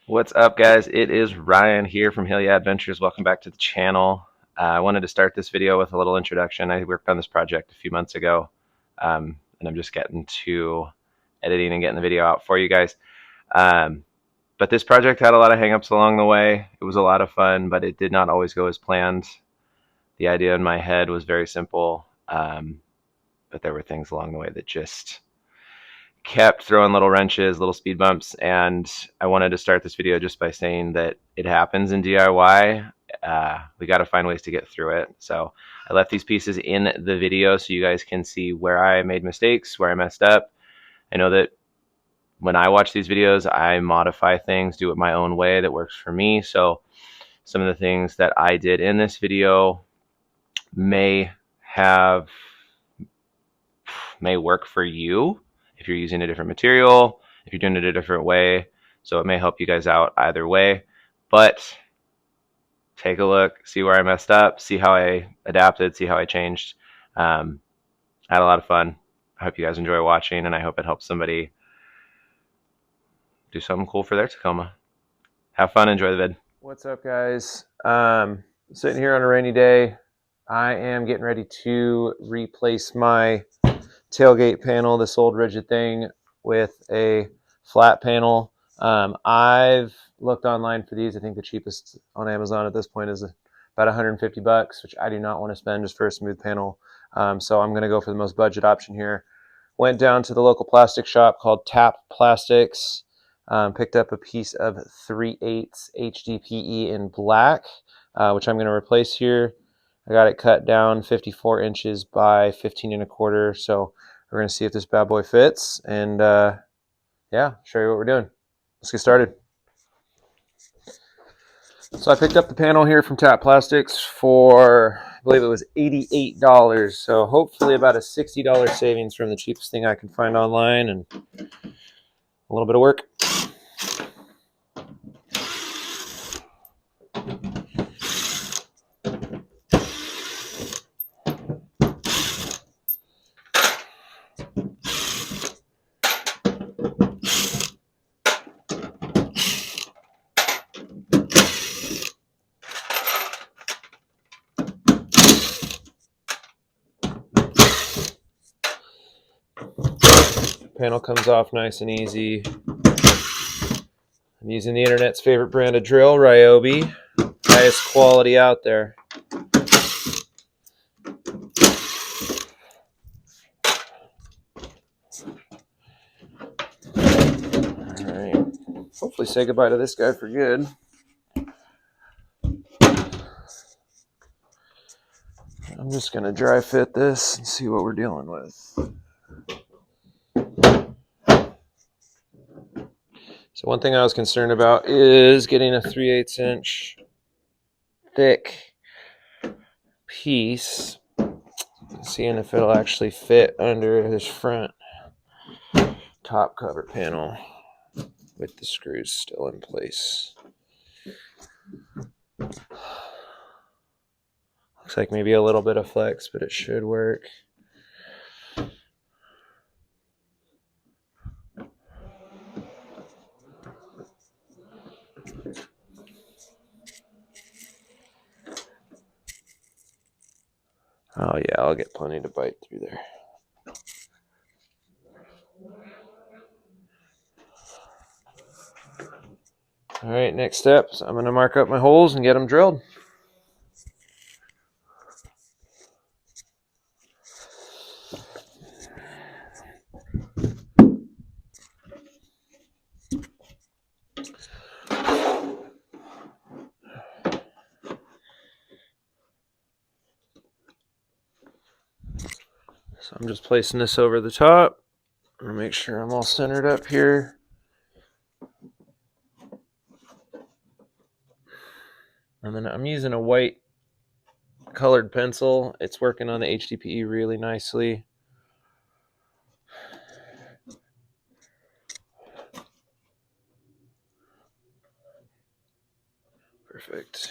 What's up, guys? It is Ryan here from Hill Yeah Adventures. Welcome back to the channel. I wanted to start this video with a little introduction. I worked on this project a few months ago, and I'm just getting to editing and getting the video out for you guys. But this project had a lot of hangups along the way. It was a lot of fun, but it did not always go as planned. The idea in my head was very simple, but there were things along the way that just kept throwing little wrenches, little speed bumps, and I wanted to start this video just by saying that it happens in DIY. We got to find ways to get through it. So I left these pieces in the video so you guys can see where I made mistakes, where I messed up. I know that when I watch these videos, I modify things, do it my own way that works for me. So some of the things that I did in this video may work for you if you're using a different material, if you're doing it a different way. So it may help you guys out either way. But take a look, see where I messed up, see how I adapted, see how I changed. I had a lot of fun. I hope you guys enjoy watching, and I hope it helps somebody do something cool for their Tacoma. Have fun, enjoy the vid. What's up, guys? Sitting here on a rainy day. I am getting ready to replace my tailgate panel, this old rigid thing, with a flat panel. I've looked online for these. I think the cheapest on Amazon at this point is about 150 bucks, which I do not want to spend just for a smooth panel. So I'm going to go for the most budget option here. Went down to the local plastic shop called Tap Plastics. Picked up a piece of 3/8 HDPE in black, which I'm going to replace here. I got it cut down 54 inches by 15 1/4. So we're going to see if this bad boy fits, and yeah, show you what we're doing. Let's get started. So I picked up the panel here from Tap Plastics for, I believe it was $88. So hopefully about a $60 savings from the cheapest thing I can find online, and a little bit of work. Panel comes off nice and easy. I'm using the internet's favorite brand of drill, Ryobi. Highest quality out there. Alright. Hopefully say goodbye to this guy for good. I'm just going to dry fit this and see what we're dealing with. So one thing I was concerned about is getting a 3/8 inch thick piece, seeing if it'll actually fit under this front top cover panel with the screws still in place. Looks like maybe a little bit of flex, but it should work. Oh yeah, I'll get plenty to bite through there. All right, next steps, I'm going to mark up my holes and get them drilled. So I'm just placing this over the top. I'm going to make sure I'm all centered up here. And then I'm using a white colored pencil. It's working on the HDPE really nicely. Perfect.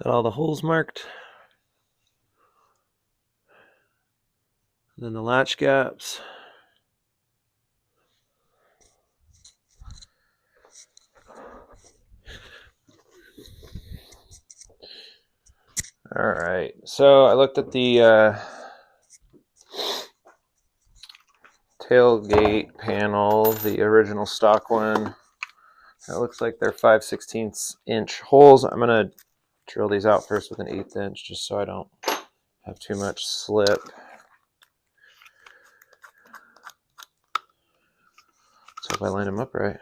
Got all the holes marked. And then the latch gaps. All right, so I looked at the tailgate panel, the original stock one. It looks like they're 5/16 inch holes. I'm gonna drill these out first with an 1/8 inch just so I don't have too much slip. Let's hope I line them up right.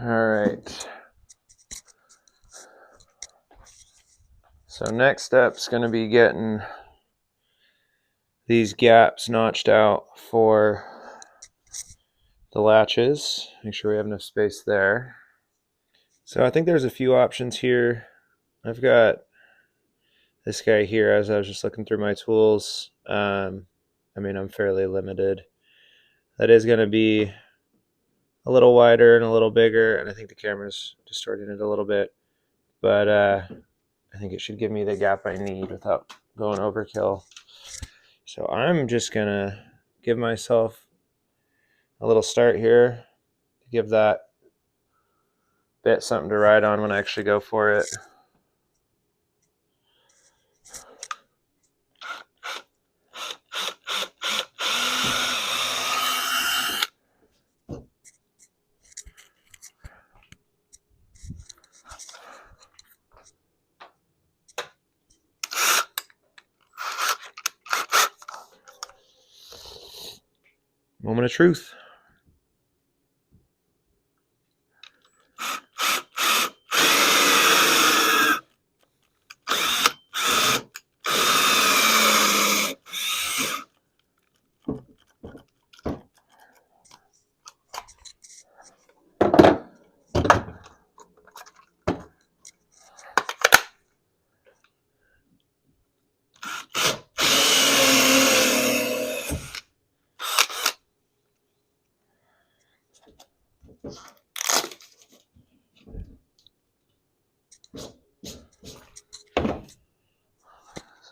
All right. So next step's going to be getting these gaps notched out for the latches. Make sure we have enough space there. So I think there's a few options here. I've got this guy here as I was just looking through my tools. I mean, I'm fairly limited. That is going to be a little wider and a little bigger, and I think the camera's distorting it a little bit. But I think it should give me the gap I need without going overkill. So I'm just going to give myself a little start here to give that bit something to ride on when I actually go for it. Moment of truth.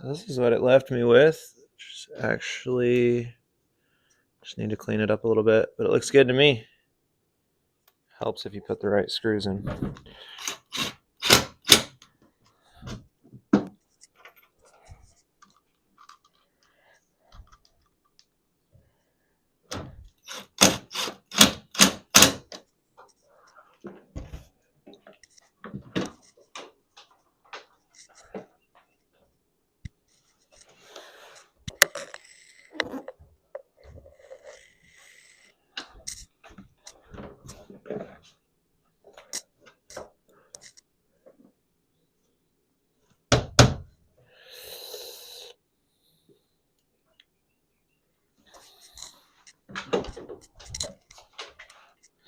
So this is what it left me with. Actually, just need to clean it up a little bit, but it looks good to me. Helps if you put the right screws in.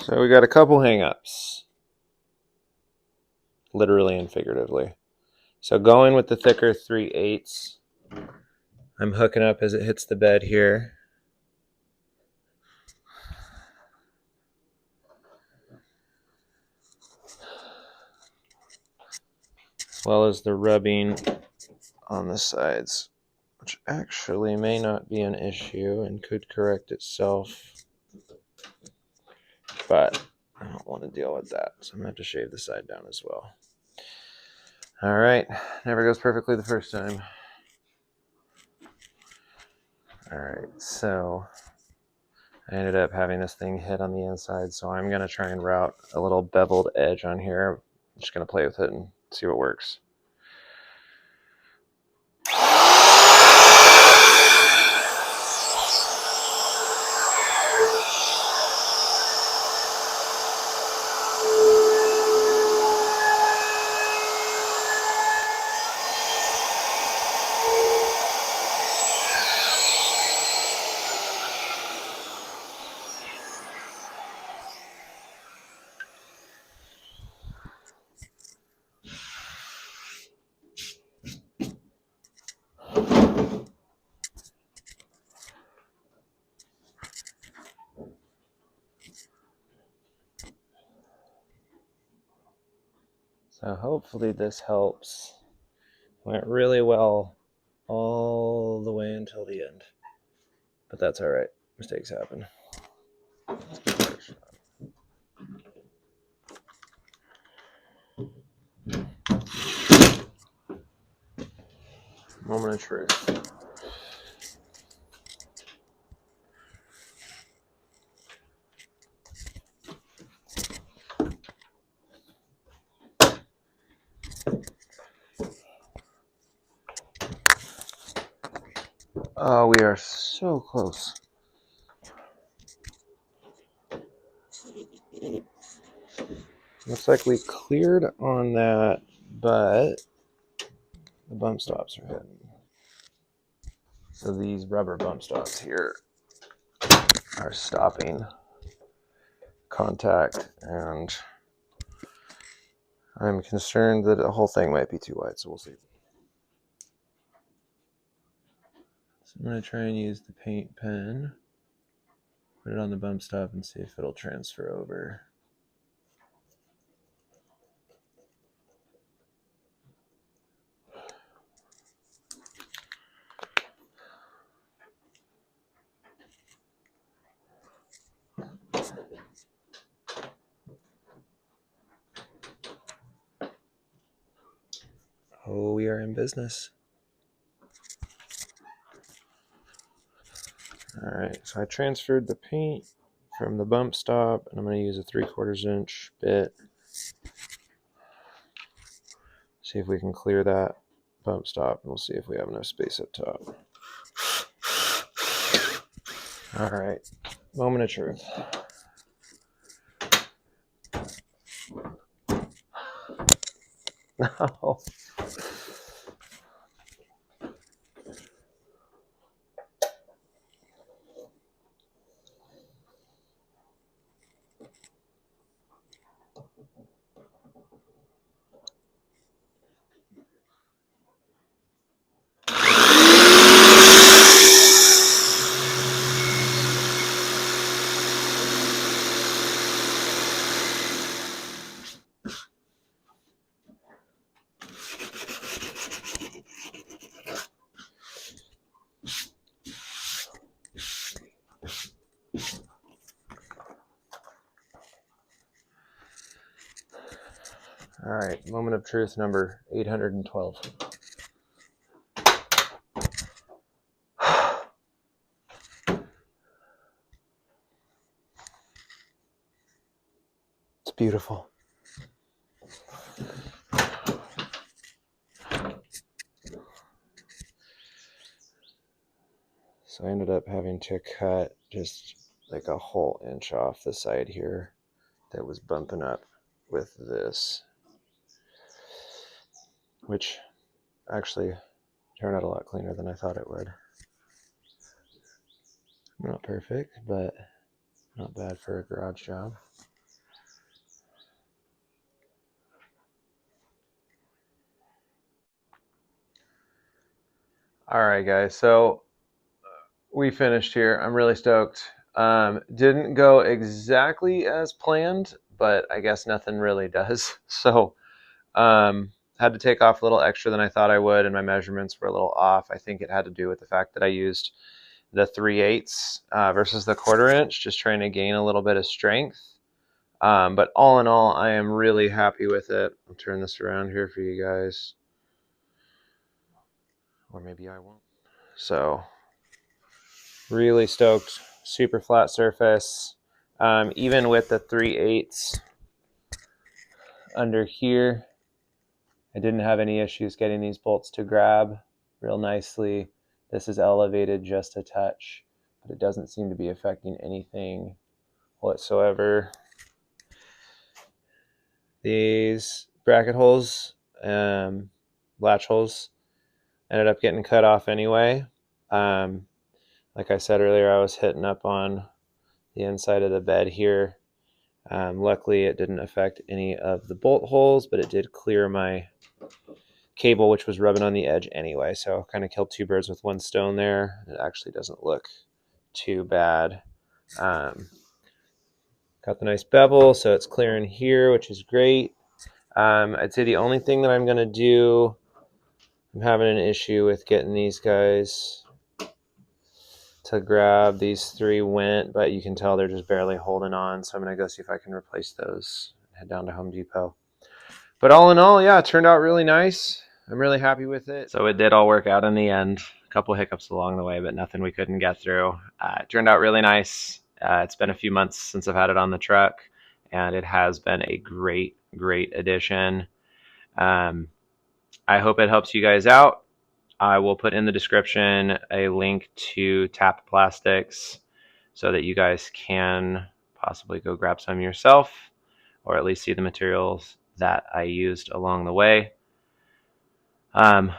So we got a couple hangups, literally and figuratively. So going with the thicker 3/8, I'm hooking up as it hits the bed here. As well as the rubbing on the sides, which actually may not be an issue and could correct itself. But I don't want to deal with that, so I'm going to have to shave the side down as well. All right, never goes perfectly the first time. All right, so I ended up having this thing hit on the inside, so I'm going to try and route a little beveled edge on here. I'm just going to play with it and see what works. So hopefully this helps. Went really well all the way until the end. But that's all right. Mistakes happen. Moment of truth. Oh, we are so close. Looks like we cleared on that, but the bump stops are hidden. So these rubber bump stops here are stopping contact, and I'm concerned that the whole thing might be too wide, so we'll see. So I'm going to try and use the paint pen, put it on the bump stop, and see if it'll transfer over. Oh, we are in business. All right, so I transferred the paint from the bump stop, and I'm going to use a 3/4 inch bit. See if we can clear that bump stop, and we'll see if we have enough space up top. All right, moment of truth. No. All right, moment of truth number 812. It's beautiful. So I ended up having to cut just like a whole inch off the side here that was bumping up with this, which actually turned out a lot cleaner than I thought it would. Not perfect, but not bad for a garage job. All right, guys, so we finished here. I'm really stoked. Didn't go exactly as planned, but I guess nothing really does. So had to take off a little extra than I thought I would, and my measurements were a little off. I think it had to do with the fact that I used the 3/8 versus the 1/4 inch, just trying to gain a little bit of strength. But all in all, I am really happy with it. I'll turn this around here for you guys. Or maybe I won't. So, really stoked super flat surface. Even with the 3/8 under here, I didn't have any issues getting these bolts to grab real nicely. This is elevated just a touch, but it doesn't seem to be affecting anything whatsoever. These bracket holes, latch holes, ended up getting cut off anyway. Like I said earlier, I was hitting up on the inside of the bed here. Luckily, it didn't affect any of the bolt holes, but it did clear my cable, which was rubbing on the edge anyway. So kind of killed two birds with one stone there. It actually doesn't look too bad. Got the nice bevel, so it's clearing here, which is great. I'd say the only thing that I'm going to do, I'm having an issue with getting these guys to grab. These three went, but you can tell they're just barely holding on. So I'm going to go see if I can replace those. Head down to Home Depot. But all in all, yeah, it turned out really nice. I'm really happy with it. So it did all work out in the end. A couple hiccups along the way, but nothing we couldn't get through. It turned out really nice. It's been a few months since I've had it on the truck, and it has been a great, great addition. I hope it helps you guys out. I will put in the description a link to Tap Plastics so that you guys can possibly go grab some yourself, or at least see the materials that I used along the way. I've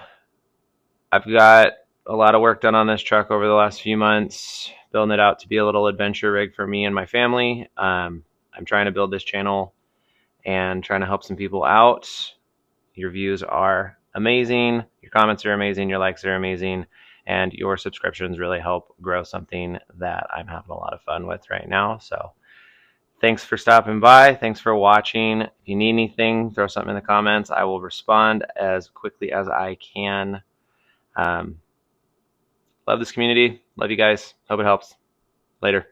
got a lot of work done on this truck over the last few months, building it out to be a little adventure rig for me and my family. I'm trying to build this channel and trying to help some people out. Your views are amazing, your comments are amazing, your likes are amazing, and your subscriptions really help grow something that I'm having a lot of fun with right now. So thanks for stopping by. Thanks for watching. If you need anything, throw something in the comments. I will respond as quickly as I can. Love this community. Love you guys. Hope it helps. Later.